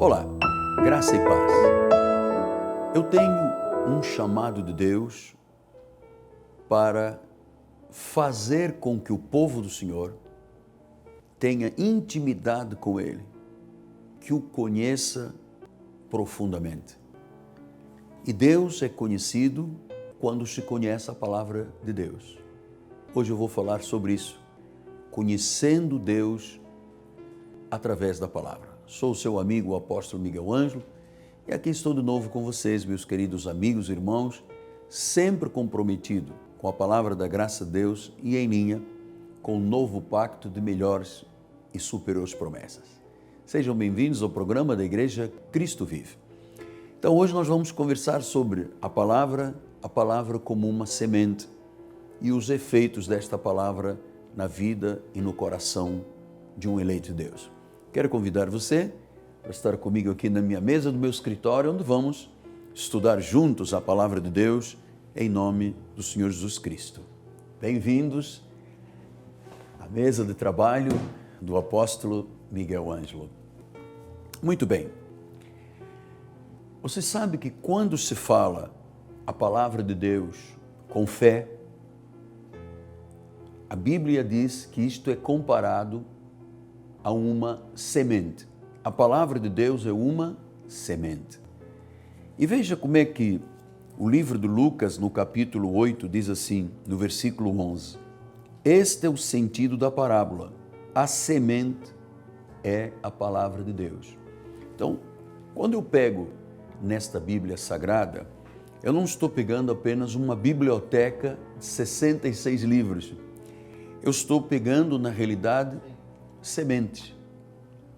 Olá, graça e paz. Eu tenho um chamado de Deus para fazer com que o povo do Senhor tenha intimidade com Ele, que o conheça profundamente. E Deus é conhecido quando se conhece a palavra de Deus. Hoje eu vou falar sobre isso, conhecendo Deus através da palavra. Sou o seu amigo, o apóstolo Miguel Ângelo, e aqui estou de novo com vocês, meus queridos amigos e irmãos, sempre comprometido com a palavra da graça de Deus e em linha com o novo pacto de melhores e superiores promessas. Sejam bem-vindos ao programa da Igreja Cristo Vive. Então hoje nós vamos conversar sobre a palavra como uma semente e os efeitos desta palavra na vida e no coração de um eleito de Deus. Quero convidar você para estar comigo aqui na minha mesa do meu escritório, onde vamos estudar juntos a palavra de Deus em nome do Senhor Jesus Cristo. Bem-vindos à mesa de trabalho do apóstolo Miguel Ângelo. Muito bem. Você sabe que quando se fala a palavra de Deus com fé, a Bíblia diz que isto é comparado a uma semente. A palavra de Deus é uma semente. E veja como é que o livro de Lucas, no capítulo 8, diz assim, no versículo 11: Este é o sentido da parábola. A semente é a palavra de Deus. Então, quando eu pego nesta Bíblia Sagrada, eu não estou pegando apenas uma biblioteca de 66 livros. Eu estou pegando, na realidade, semente.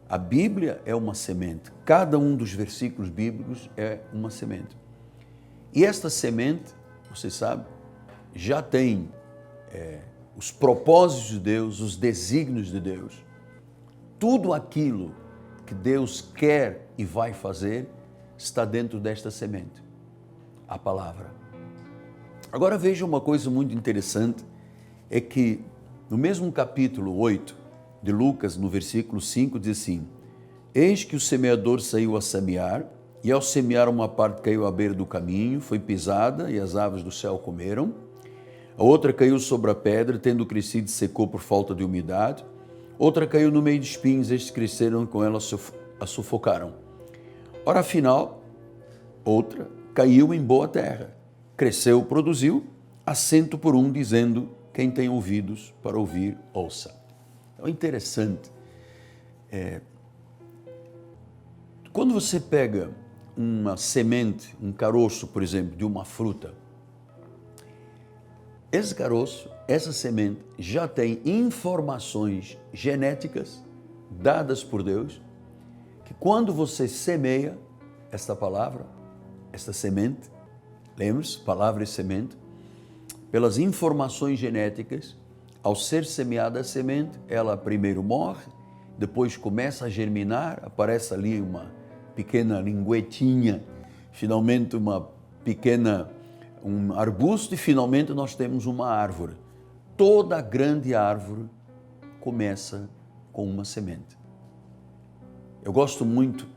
A Bíblia é uma semente. Cada um dos versículos bíblicos é uma semente. E esta semente, você sabe, já tem os propósitos de Deus, os desígnios de Deus. Tudo aquilo que Deus quer e vai fazer está dentro desta semente, a palavra. Agora veja uma coisa muito interessante, é que no mesmo capítulo 8 de Lucas, no versículo 5, diz assim: Eis que o semeador saiu a semear, e ao semear uma parte caiu à beira do caminho, foi pisada e as aves do céu comeram. A outra caiu sobre a pedra, tendo crescido secou por falta de umidade. Outra caiu no meio de espinhos, estes cresceram com ela a sufocaram. Ora, afinal, outra caiu em boa terra, cresceu, produziu, assento por um, dizendo: quem tem ouvidos para ouvir, ouça. É interessante. Quando você pega uma semente, um caroço, por exemplo, de uma fruta, esse caroço, essa semente, já tem informações genéticas dadas por Deus, que quando você semeia esta palavra, esta semente, lembre-se, palavra e semente, pelas informações genéticas, ao ser semeada a semente, ela primeiro morre, depois começa a germinar, aparece ali uma pequena linguetinha, finalmente um arbusto e finalmente nós temos uma árvore. Toda grande árvore começa com uma semente. Eu gosto muito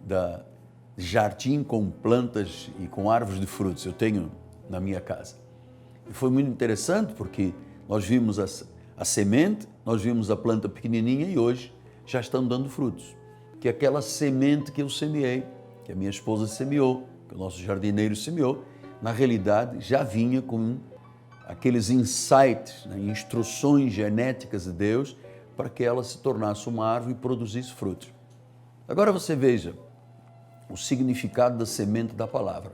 de jardim com plantas e com árvores de frutos, eu tenho na minha casa. E foi muito interessante porque nós vimos a semente, nós vimos a planta pequenininha e hoje já estão dando frutos. Que aquela semente que eu semeei, que a minha esposa semeou, que o nosso jardineiro semeou, na realidade já vinha com aqueles insights, instruções genéticas de Deus para que ela se tornasse uma árvore e produzisse frutos. Agora você veja o significado da semente da palavra.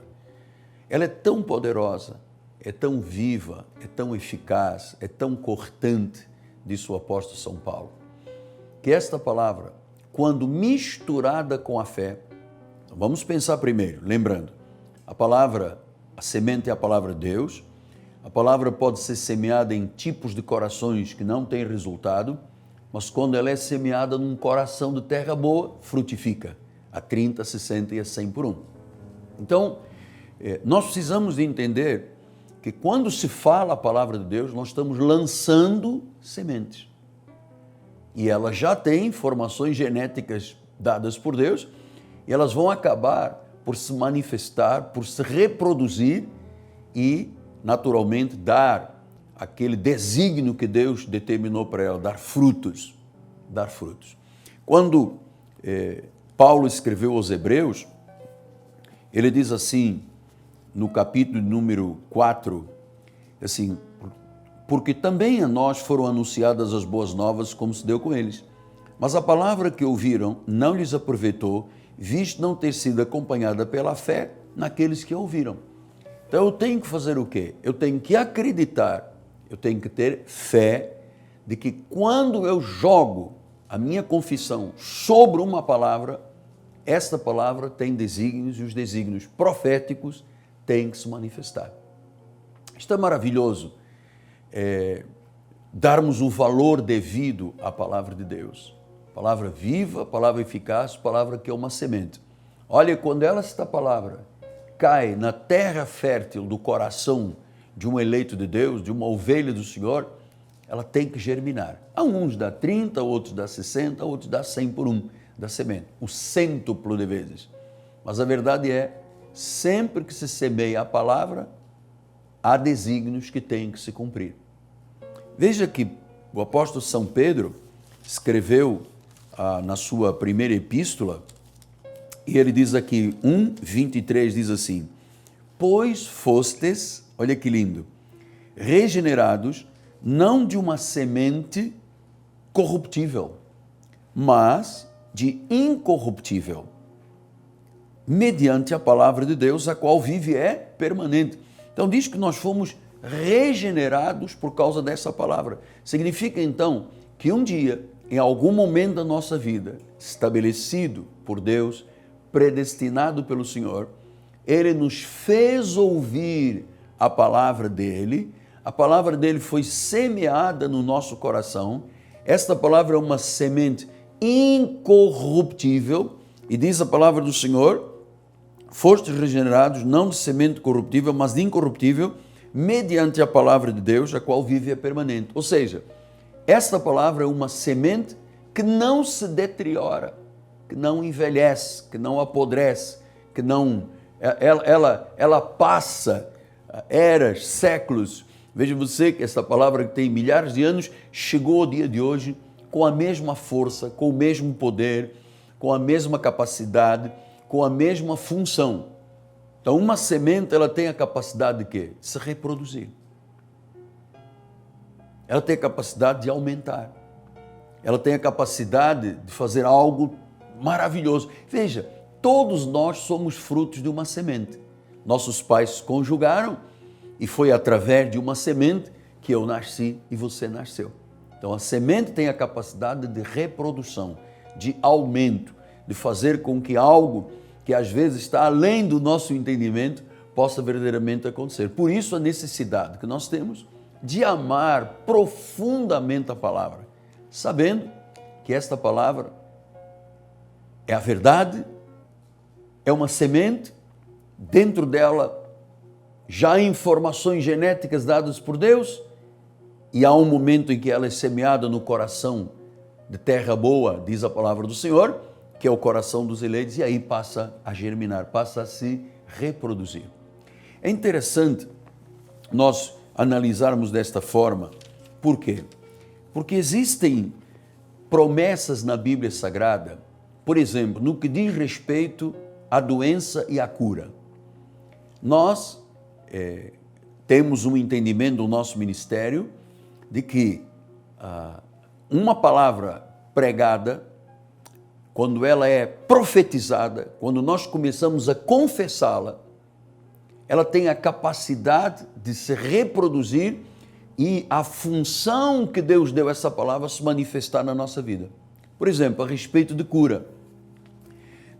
Ela é tão poderosa, é tão viva, é tão eficaz, é tão cortante, disse o apóstolo São Paulo, que esta palavra, quando misturada com a fé, vamos pensar primeiro, lembrando, a semente é a palavra de Deus, a palavra pode ser semeada em tipos de corações que não têm resultado, mas quando ela é semeada num coração de terra boa, frutifica a 30, a 60 e a 100 por um. Então, nós precisamos de entender que quando se fala a palavra de Deus, nós estamos lançando sementes. E ela já tem informações genéticas dadas por Deus e elas vão acabar por se manifestar, por se reproduzir e, naturalmente, dar aquele desígnio que Deus determinou para ela, dar frutos. Dar frutos. Quando Paulo escreveu aos Hebreus, ele diz assim, no capítulo número 4, assim, porque também a nós foram anunciadas as boas novas, como se deu com eles. Mas a palavra que ouviram não lhes aproveitou, visto não ter sido acompanhada pela fé naqueles que a ouviram. Então eu tenho que fazer o quê? Eu tenho que acreditar, eu tenho que ter fé de que quando eu jogo a minha confissão sobre uma palavra, esta palavra tem desígnios e os desígnios proféticos têm que se manifestar. Isto é maravilhoso, darmos o valor devido à palavra de Deus. Palavra viva, palavra eficaz, palavra que é uma semente. Olha, quando esta palavra cai na terra fértil do coração de um eleito de Deus, de uma ovelha do Senhor, ela tem que germinar. A uns dá 30, outros dá 60, outros dá 100 por um da semente, o cêntuplo de vezes. Mas a verdade é, sempre que se semeia a palavra, há desígnios que têm que se cumprir. Veja que o apóstolo São Pedro escreveu na sua primeira epístola, e ele diz aqui, 1:23, diz assim, pois fostes, olha que lindo, regenerados, não de uma semente corruptível, mas de incorruptível, mediante a palavra de Deus, a qual vive e é permanente. Então diz que nós fomos regenerados por causa dessa palavra. Significa então que um dia, em algum momento da nossa vida, estabelecido por Deus, predestinado pelo Senhor, Ele nos fez ouvir a palavra dEle foi semeada no nosso coração, esta palavra é uma semente incorruptível, e diz a palavra do Senhor, fostes regenerados, não de semente corruptível, mas de incorruptível, mediante a palavra de Deus, a qual vive e é permanente. Ou seja, esta palavra é uma semente que não se deteriora, que não envelhece, que não apodrece, que não... Ela passa eras, séculos. Veja você que essa palavra que tem milhares de anos chegou ao dia de hoje com a mesma força, com o mesmo poder, com a mesma capacidade, com a mesma função. Então, uma semente, ela tem a capacidade de quê? De se reproduzir. Ela tem a capacidade de aumentar. Ela tem a capacidade de fazer algo maravilhoso. Veja, todos nós somos frutos de uma semente. Nossos pais se conjugaram e foi através de uma semente que eu nasci e você nasceu. Então, a semente tem a capacidade de reprodução, de aumento, de fazer com que algo que às vezes está além do nosso entendimento possa verdadeiramente acontecer. Por isso, a necessidade que nós temos de amar profundamente a palavra, sabendo que esta palavra é a verdade, é uma semente, dentro dela já há informações genéticas dadas por Deus, e há um momento em que ela é semeada no coração de terra boa, diz a palavra do Senhor, que é o coração dos eleitos, e aí passa a germinar, passa a se reproduzir. É interessante nós analisarmos desta forma. Por quê? Porque existem promessas na Bíblia Sagrada, por exemplo, no que diz respeito à doença e à cura. Nós temos um entendimento do nosso ministério de que uma palavra pregada, quando ela é profetizada, quando nós começamos a confessá-la, ela tem a capacidade de se reproduzir e a função que Deus deu a essa palavra se manifestar na nossa vida. Por exemplo, a respeito de cura.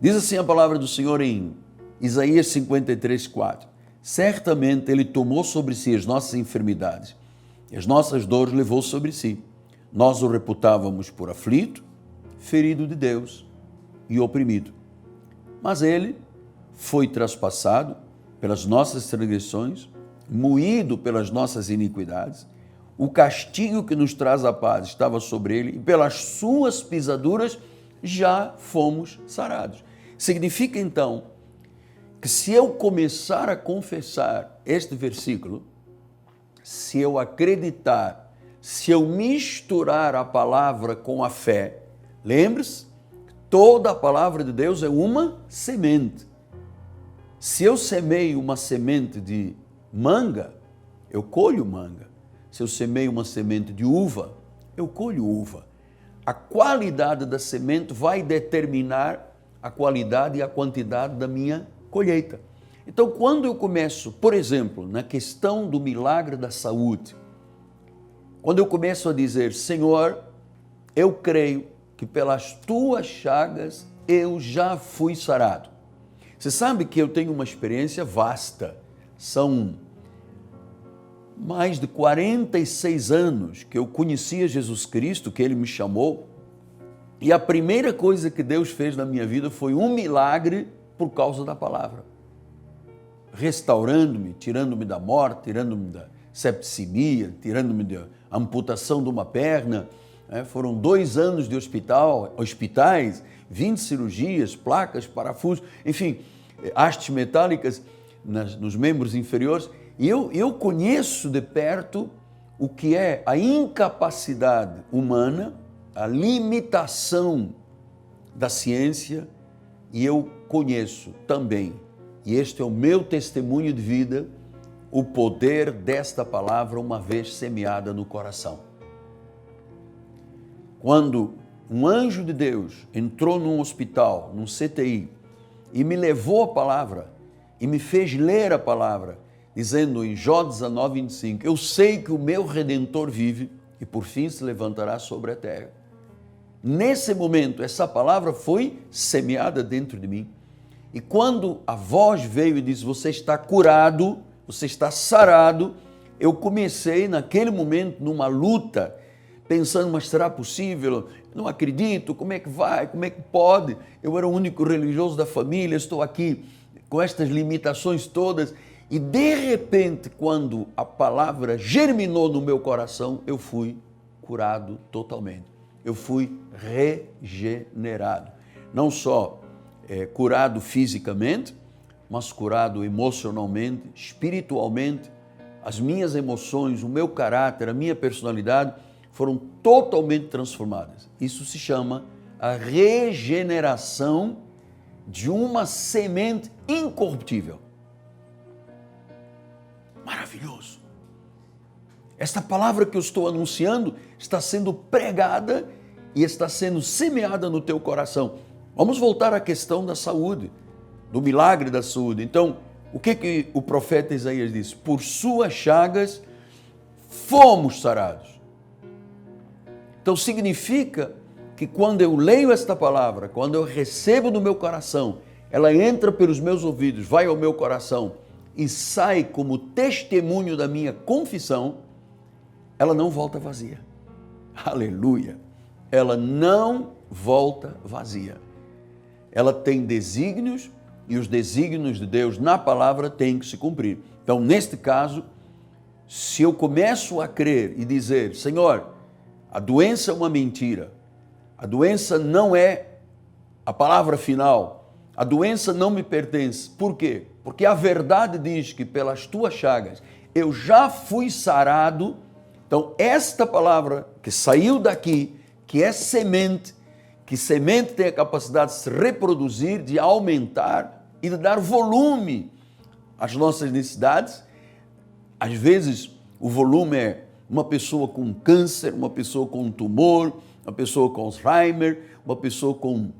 Diz assim a palavra do Senhor em Isaías 53:4. Certamente Ele tomou sobre si as nossas enfermidades e as nossas dores levou sobre si. Nós o reputávamos por aflito, ferido de Deus e oprimido. Mas Ele foi traspassado pelas nossas transgressões, moído pelas nossas iniquidades. O castigo que nos traz a paz estava sobre Ele e pelas suas pisaduras já fomos sarados. Significa então que se eu começar a confessar este versículo, se eu acreditar, se eu misturar a palavra com a fé, lembre-se, toda a palavra de Deus é uma semente. Se eu semeio uma semente de manga, eu colho manga. Se eu semeio uma semente de uva, eu colho uva. A qualidade da semente vai determinar a qualidade e a quantidade da minha colheita. Então, quando eu começo, por exemplo, na questão do milagre da saúde, quando eu começo a dizer, Senhor, eu creio que pelas tuas chagas eu já fui sarado. Você sabe que eu tenho uma experiência vasta. São mais de 46 anos que eu conhecia Jesus Cristo, que Ele me chamou, e a primeira coisa que Deus fez na minha vida foi um milagre por causa da palavra. Restaurando-me, tirando-me da morte, tirando-me da septicemia, tirando-me da amputação de uma perna. Foram 2 anos de hospitais, 20 cirurgias, placas, parafusos, enfim, hastes metálicas nos membros inferiores. E eu conheço de perto o que é a incapacidade humana, a limitação da ciência, e eu conheço também, e este é o meu testemunho de vida, o poder desta palavra uma vez semeada no coração. Quando um anjo de Deus entrou num hospital, num CTI, e me levou a palavra, e me fez ler a palavra, dizendo em Jó 19:25, eu sei que o meu Redentor vive e por fim se levantará sobre a terra. Nesse momento, essa palavra foi semeada dentro de mim. E quando a voz veio e disse, você está curado, você está sarado, eu comecei naquele momento numa luta, pensando, mas será possível? Não acredito, como é que vai, como é que pode? Eu era o único religioso da família, estou aqui com estas limitações todas. E de repente, quando a palavra germinou no meu coração, eu fui curado totalmente. Eu fui regenerado. Não só curado fisicamente, mas curado emocionalmente, espiritualmente. As minhas emoções, o meu caráter, a minha personalidade foram totalmente transformadas. Isso se chama a regeneração de uma semente incorruptível. Maravilhoso! Esta palavra que eu estou anunciando está sendo pregada e está sendo semeada no teu coração. Vamos voltar à questão da saúde, do milagre da saúde. Então, o que o profeta Isaías disse? Por suas chagas fomos sarados. Então significa que quando eu leio esta palavra, quando eu recebo no meu coração, ela entra pelos meus ouvidos, vai ao meu coração e sai como testemunho da minha confissão, ela não volta vazia. Aleluia! Ela não volta vazia. Ela tem desígnios e os desígnios de Deus na palavra têm que se cumprir. Então, neste caso, se eu começo a crer e dizer, Senhor, a doença é uma mentira, a doença não é a palavra final, a doença não me pertence. Por quê? Porque a verdade diz que pelas tuas chagas eu já fui sarado. Então, esta palavra que saiu daqui, que é semente, que semente tem a capacidade de se reproduzir, de aumentar e de dar volume às nossas necessidades. Às vezes, o volume é uma pessoa com câncer, uma pessoa com tumor, uma pessoa com Alzheimer, uma pessoa com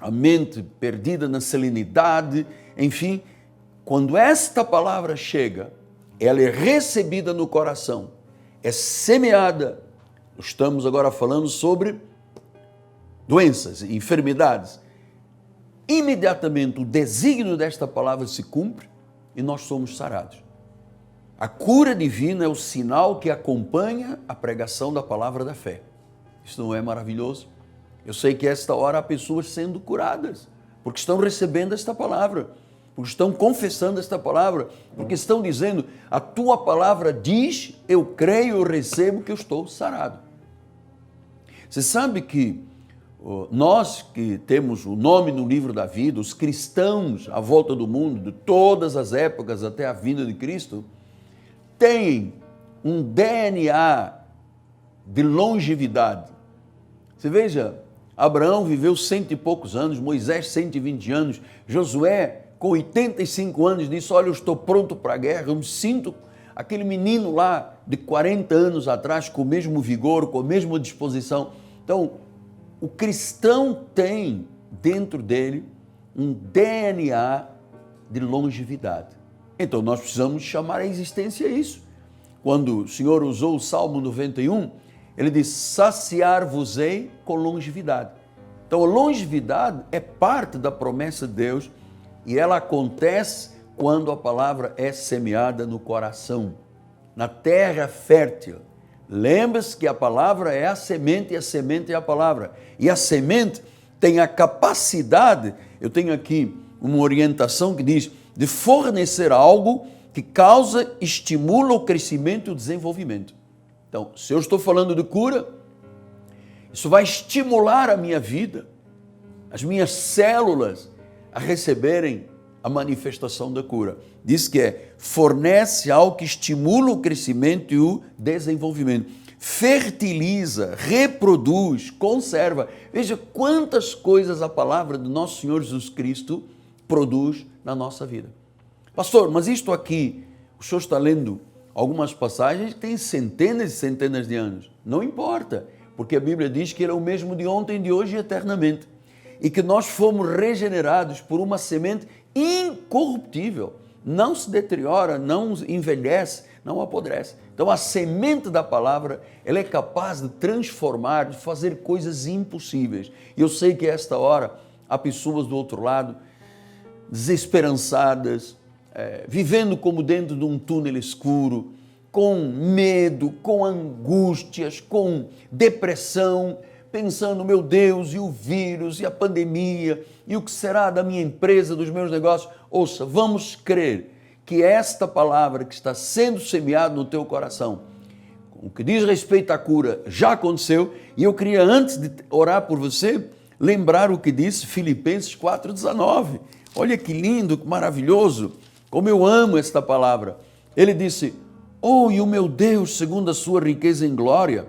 a mente perdida na salinidade, enfim. Quando esta palavra chega, ela é recebida no coração, é semeada. Estamos agora falando sobre doenças e enfermidades. Imediatamente o desígnio desta palavra se cumpre e nós somos sarados. A cura divina é o sinal que acompanha a pregação da palavra da fé. Isso não é maravilhoso? Eu sei que esta hora há pessoas sendo curadas, porque estão recebendo esta palavra, porque estão confessando esta palavra, porque estão dizendo, a tua palavra diz, eu creio, eu recebo que eu estou sarado. Você sabe que Nós que temos o nome no livro da vida, os cristãos à volta do mundo, de todas as épocas até a vinda de Cristo, têm um DNA de longevidade. Você veja, Abraão viveu 100 e poucos anos, Moisés 120 anos, Josué com 85 anos disse, olha, eu estou pronto para a guerra, eu me sinto aquele menino lá de 40 anos atrás com o mesmo vigor, com a mesma disposição. Então, o cristão tem dentro dele um DNA de longevidade. Então, nós precisamos chamar a existência isso. Quando o Senhor usou o Salmo 91, ele diz, saciar-vos-ei com longevidade. Então, a longevidade é parte da promessa de Deus e ela acontece quando a palavra é semeada no coração, na terra fértil. Lembra-se que a palavra é a semente e a semente é a palavra. E a semente tem a capacidade, eu tenho aqui uma orientação que diz, de fornecer algo que causa, estimula o crescimento e o desenvolvimento. Então, se eu estou falando de cura, isso vai estimular a minha vida, as minhas células a receberem a manifestação da cura. Diz que fornece algo que estimula o crescimento e o desenvolvimento. Fertiliza, reproduz, conserva. Veja quantas coisas a palavra do nosso Senhor Jesus Cristo produz na nossa vida. Pastor, mas isto aqui, o senhor está lendo algumas passagens que têm centenas e centenas de anos. Não importa, porque a Bíblia diz que Ele é o mesmo de ontem, de hoje e eternamente. E que nós fomos regenerados por uma semente incorruptível. Não se deteriora, não envelhece, não apodrece. Então a semente da palavra, ela é capaz de transformar, de fazer coisas impossíveis. E eu sei que a esta hora há pessoas do outro lado desesperançadas, vivendo como dentro de um túnel escuro, com medo, com angústias, com depressão, pensando, meu Deus, e o vírus, e a pandemia, e o que será da minha empresa, dos meus negócios. Ouça, vamos crer que esta palavra que está sendo semeada no teu coração, o que diz respeito à cura, já aconteceu, e eu queria, antes de orar por você, lembrar o que disse Filipenses 4,19. Olha que lindo, que maravilhoso, como eu amo esta palavra. Ele disse, e o meu Deus, segundo a sua riqueza em glória,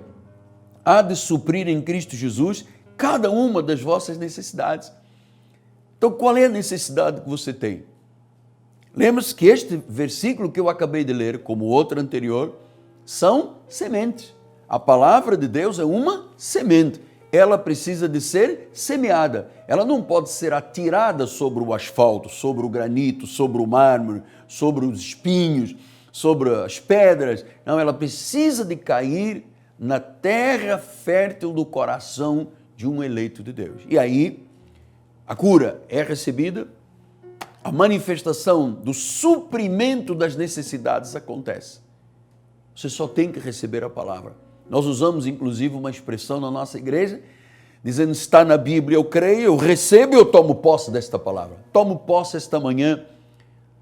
há de suprir em Cristo Jesus cada uma das vossas necessidades. Então, qual é a necessidade que você tem? Lembra-se que este versículo que eu acabei de ler, como o outro anterior, são sementes. A palavra de Deus é uma semente. Ela precisa de ser semeada. Ela não pode ser atirada sobre o asfalto, sobre o granito, sobre o mármore, sobre os espinhos, sobre as pedras. Não, ela precisa de cair na terra fértil do coração de um eleito de Deus. E aí, a cura é recebida, a manifestação do suprimento das necessidades acontece. Você só tem que receber a palavra. Nós usamos, inclusive, uma expressão na nossa igreja, dizendo, está na Bíblia, eu creio, eu recebo e eu tomo posse desta palavra. Tomo posse esta manhã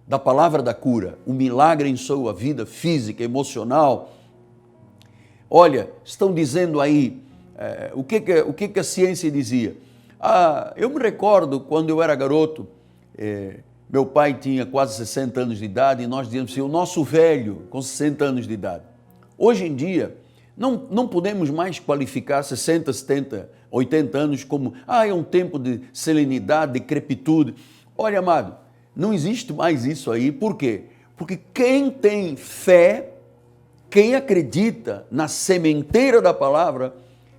da palavra da cura, o milagre em sua vida física, emocional. Olha, estão dizendo aí, o que a ciência dizia? Eu me recordo, quando eu era garoto, meu pai tinha quase 60 anos de idade e nós dizíamos assim, o nosso velho com 60 anos de idade. Hoje em dia, não podemos mais qualificar 60, 70, 80 anos como, é um tempo de serenidade, de decrepitude. Olha, amado, não existe mais isso aí. Por quê? Porque quem tem fé, quem acredita na sementeira da palavra,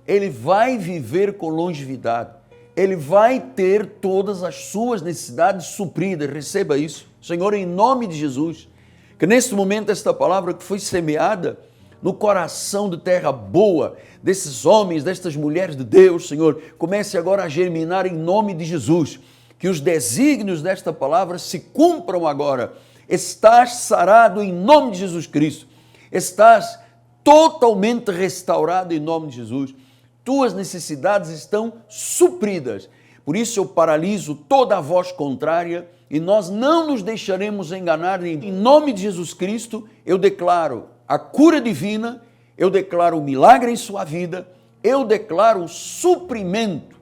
ele vai viver com longevidade. Ele vai ter todas as suas necessidades supridas. Receba isso. Senhor, em nome de Jesus, que neste momento esta palavra que foi semeada no coração de terra boa, desses homens, destas mulheres de Deus, Senhor, comece agora a germinar em nome de Jesus, que os desígnios desta palavra se cumpram agora. Estás sarado em nome de Jesus Cristo, estás totalmente restaurado em nome de Jesus, tuas necessidades estão supridas, por isso eu paraliso toda a voz contrária e nós não nos deixaremos enganar. Em nome de Jesus Cristo, eu declaro a cura divina, eu declaro o milagre em sua vida, eu declaro o suprimento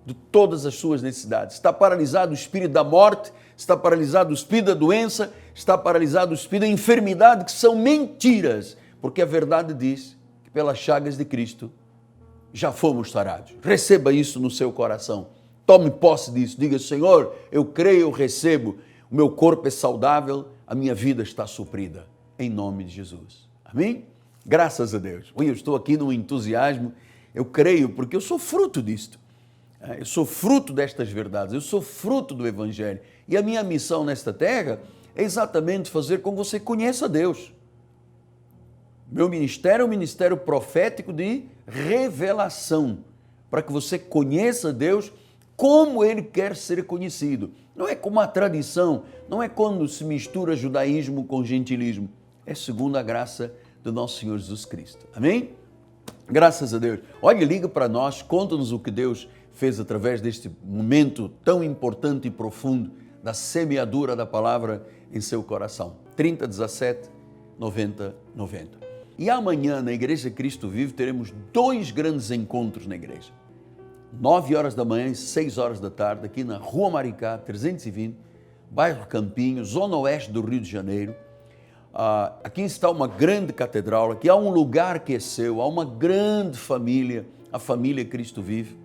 de todas as suas necessidades. Está paralisado o espírito da morte, está paralisado o espírito da doença, está paralisado o espírito da enfermidade, que são mentiras, porque a verdade diz que pelas chagas de Cristo já fomos sarados. Receba isso no seu coração. Tome posse disso. Diga, Senhor, eu creio, eu recebo. O meu corpo é saudável, a minha vida está suprida. Em nome de Jesus. Amém? Graças a Deus. Eu estou aqui num entusiasmo. Eu creio porque eu sou fruto disto. Eu sou fruto destas verdades. Eu sou fruto do Evangelho. E a minha missão nesta terra é exatamente fazer com que você conheça Deus. Meu ministério é um ministério profético de revelação, para que você conheça Deus como Ele quer ser conhecido. Não é como a tradição, não é quando se mistura judaísmo com gentilismo. É segundo a graça do nosso Senhor Jesus Cristo. Amém? Graças a Deus. Olha, liga para nós, conta-nos o que Deus fez através deste momento tão importante e profundo da semeadura da palavra em seu coração. 30 17 90 90. E amanhã, na Igreja Cristo Vive, teremos 2 grandes encontros na igreja. 9 horas da manhã e 6 horas da tarde, aqui na Rua Maricá, 320, bairro Campinho, zona oeste do Rio de Janeiro. Aqui está uma grande catedral, aqui há um lugar que é seu, há uma grande família, a família Cristo Vive,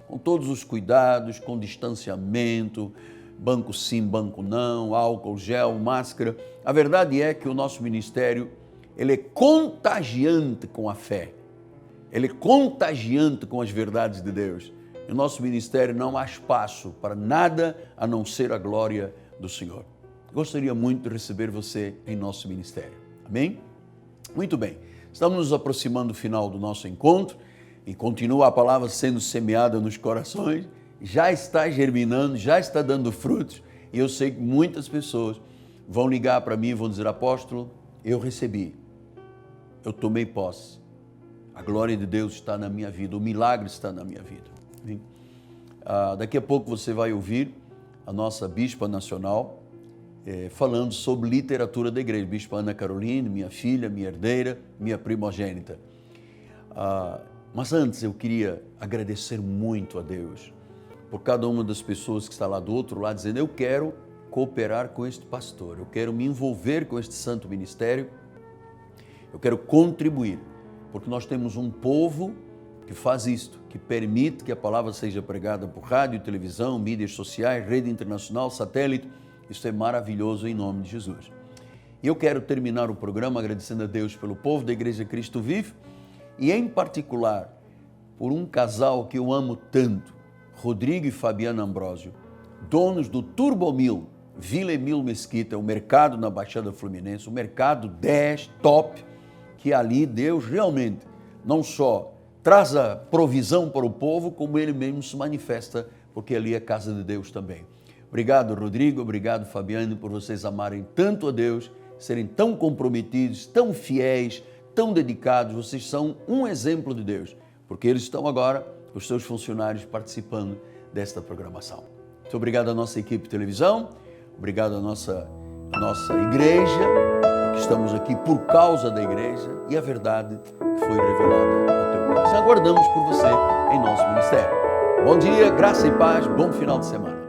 com todos os cuidados, com distanciamento, banco sim, banco não, álcool, gel, máscara. A verdade é que o nosso ministério, ele é contagiante com a fé, ele é contagiante com as verdades de Deus. No nosso ministério não há espaço para nada a não ser a glória do Senhor. Gostaria muito de receber você em nosso ministério. Amém? Muito bem, estamos nos aproximando do final do nosso encontro e continua a palavra sendo semeada nos corações, já está germinando, já está dando frutos e eu sei que muitas pessoas vão ligar para mim e vão dizer, apóstolo, eu recebi, eu tomei posse, a glória de Deus está na minha vida, o milagre está na minha vida. Daqui a pouco você vai ouvir a nossa bispa nacional falando sobre literatura da igreja, bispa Ana Caroline, minha filha, minha herdeira, minha primogênita. Mas antes eu queria agradecer muito a Deus por cada uma das pessoas que está lá do outro lado dizendo, eu quero cooperar com este pastor, eu quero me envolver com este santo ministério, eu quero contribuir, porque nós temos um povo que faz isto, que permite que a palavra seja pregada por rádio, televisão, mídias sociais, rede internacional, satélite. Isso é maravilhoso em nome de Jesus. E eu quero terminar o programa agradecendo a Deus pelo povo da Igreja Cristo Vive e em particular por um casal que eu amo tanto, Rodrigo e Fabiana Ambrósio, donos do Turbomil, Vila Emil Mesquita, o mercado na Baixada Fluminense, o mercado 10, top, que ali Deus realmente não só traz a provisão para o povo, como Ele mesmo se manifesta, porque ali é casa de Deus também. Obrigado, Rodrigo, obrigado, Fabiane, por vocês amarem tanto a Deus, serem tão comprometidos, tão fiéis, tão dedicados. Vocês são um exemplo de Deus, porque eles estão agora, os seus funcionários, participando desta programação. Muito obrigado à nossa equipe de televisão, obrigado à nossa igreja, que estamos aqui por causa da igreja e a verdade que foi revelada ao teu coração. Aguardamos por você em nosso ministério. Bom dia, graça e paz, bom final de semana.